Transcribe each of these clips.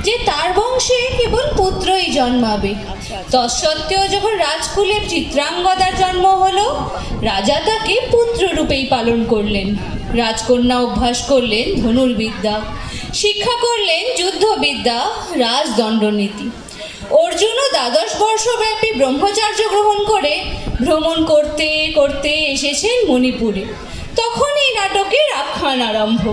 যে তার বংশে কেবল পুত্রই জন্মাবে। তৎসত্ত্বেও যখন রাজকুলে চিত্রাঙ্গদার জন্ম হলো, রাজা তাকে পুত্ররূপেই পালন করলেন। রাজকন্যা অভ্যাস করলেন ধনুর্বিদ্যা, শিক্ষা করলেন যুদ্ধবিদ্যা, রাজদণ্ডনীতি। অর্জুনও 12 বর্ষব্যাপী ব্রহ্মচর্য গ্রহণ করে ভ্রমণ করতে করতে এসেছেন মণিপুরে। তখন এই নাটকের আখ্যান আরম্ভ।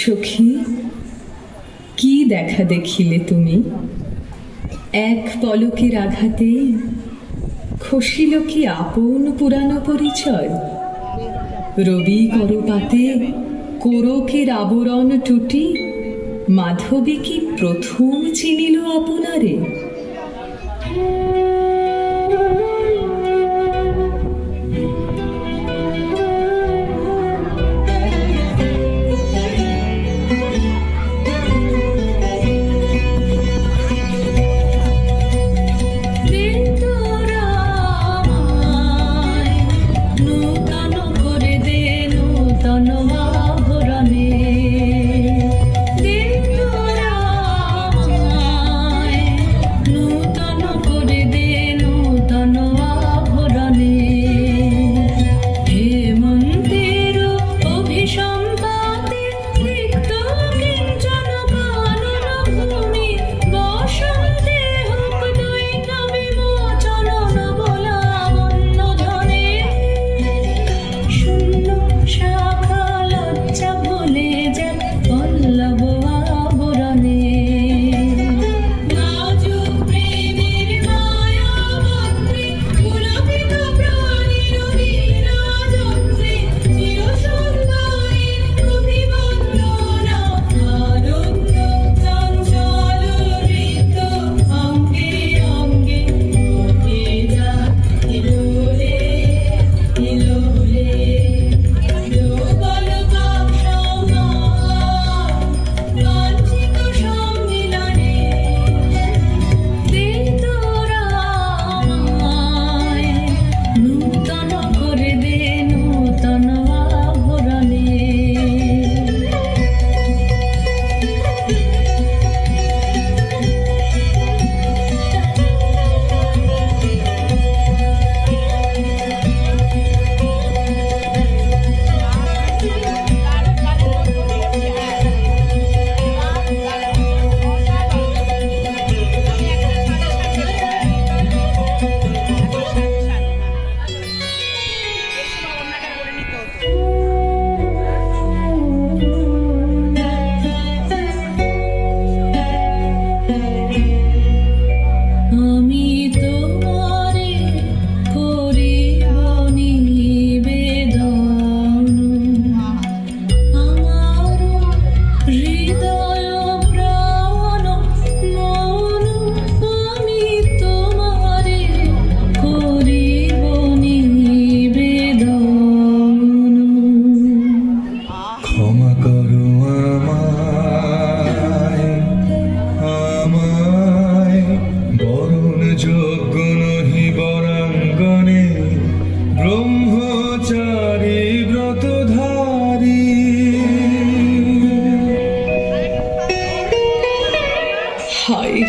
সখী, কি দেখা দেখিলে তুমি? এক পলকের আঘাতে খসিল কি আপন পুরানো পরিচয়? রবি করপাতে কোরকের আবরণ টুটি মাধবী কি প্রথম চিনিল আপনারে?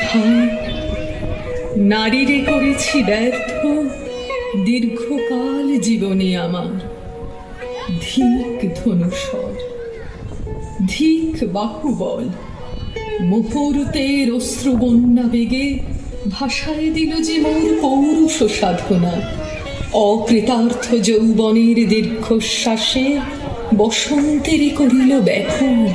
হায় নারীরে করেছি ব্যর্থ দীর্ঘকাল জীবনে আমার। ধিক ধনুষর, ধিক বাহুবল, মুহূর্তের অশ্রুবন্যা বেগে ভাষায় দিল যে মোর পৌরুষ সাধনা। অকৃতার্থ যৌবনের দীর্ঘশ্বাসে বসন্তেরই করিল ব্যাকুল।